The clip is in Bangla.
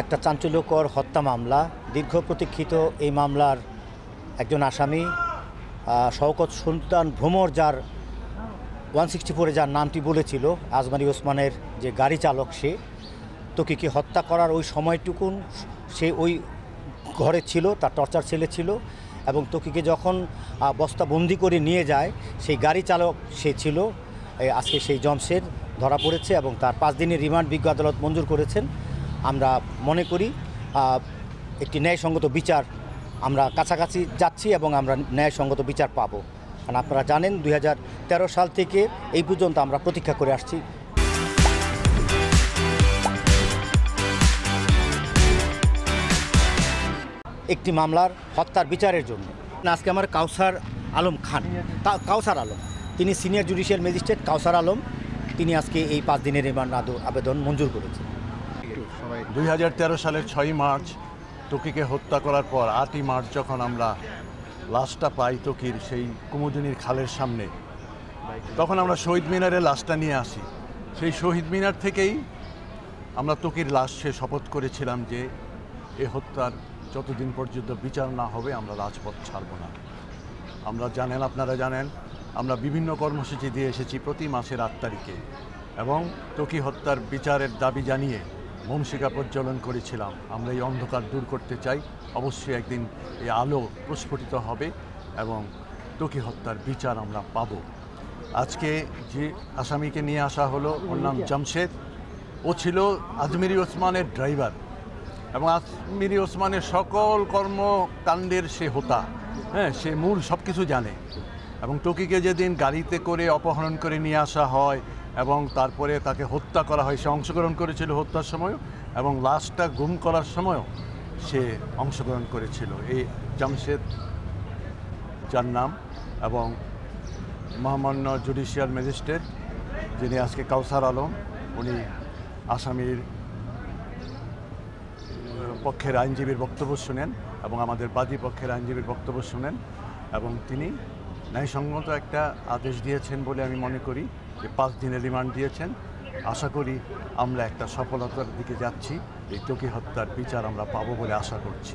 একটা চাঞ্চল্যকর হত্যা মামলা। দীর্ঘ প্রতীক্ষিত এই মামলার একজন আসামি শওকত সুলতান ভ্রমর, যার 164-এ যার নামটি বলেছিল, আজমারি ওসমানের যে গাড়ি চালক, সে ত্বকীকে হত্যা করার ওই সময়টুকুন সে ওই ঘরে ছিল, তার টর্চার সেলে ছিল এবং ত্বকীকে যখন বস্তাবন্দি করে নিয়ে যায় সেই গাড়ি চালক সে ছিল। আজকে সেই জমশেদ ধরা পড়েছে এবং তার 5 দিনের রিমান্ড বিজ্ঞ আদালত মঞ্জুর করেছেন। আমরা মনে করি একটি ন্যায়সঙ্গত বিচার, আমরা কাছাকাছি যাচ্ছি এবং আমরা ন্যায়সঙ্গত বিচার পাবো। কারণ আপনারা জানেন 2013 সাল থেকে এই পর্যন্ত আমরা প্রতীক্ষা করে আসছি একটি মামলার হত্যার বিচারের জন্য। আজকে আমার কাউসার আলম, তিনি সিনিয়র জুডিশিয়াল ম্যাজিস্ট্রেট কাউসার আলম, তিনি আজকে এই 5 দিনের রিমান্ড আবেদন মঞ্জুর করেছেন। 2013 সালের 6ই মার্চ ত্বকীকে হত্যা করার পর 8ই মার্চ যখন আমরা লাশটা পাই ত্বকীর সেই কুমুদিনীর খালের সামনে, তখন আমরা শহীদ মিনারে লাশটা নিয়ে আসি। সেই শহীদ মিনার থেকেই আমরা ত্বকীর লাশ সে শপথ করেছিলাম যে এ হত্যার যতদিন পর্যন্ত বিচার না হবে আমরা রাজপথ ছাড়ব না। আপনারা জানেন আমরা বিভিন্ন কর্মসূচি দিয়ে এসেছি প্রতি মাসের 8 তারিখে এবং ত্বকী হত্যার বিচারের দাবি জানিয়ে মমশিকা প্রজ্বলন করেছিলাম। আমরা এই অন্ধকার দূর করতে চাই, অবশ্যই একদিন এই আলো প্রস্ফুটিত হবে এবং ত্বকী হত্যার বিচার আমরা পাব। আজকে যে আসামিকে নিয়ে আসা হলো, ওর নাম জমশেদ। ও ছিল আজমিরি ওসমানের ড্রাইভার এবং আজমিরি ওসমানের সকল কর্মকাণ্ডের সে হোতা, সে মূল সব কিছু জানে। এবং ত্বকীকে যেদিন গাড়িতে করে অপহরণ করে নিয়ে আসা হয় এবং তারপরে তাকে হত্যা করা হয়, সে অংশগ্রহণ করেছিল হত্যার সময়ও এবং লাশটা গুম করার সময়ও সে অংশগ্রহণ করেছিল। এই জামশেদ যার নাম, এবং মহামান্য জুডিশিয়াল ম্যাজিস্ট্রেট যিনি আজকে কাউসার আলম, উনি আসামির পক্ষের আইনজীবীর বক্তব্য শুনেন এবং আমাদের বাদী পক্ষের আইনজীবীর বক্তব্য শুনেন এবং তিনি ন্যায়সঙ্গত একটা আদেশ দিয়েছেন বলে আমি মনে করি, যে 5 দিনের রিমান্ড দিয়েছেন। আশা করি আমরা একটা সফলতার দিকে যাচ্ছি, এই ত্বকী হত্যার বিচার আমরা পাবো বলে আশা করছি।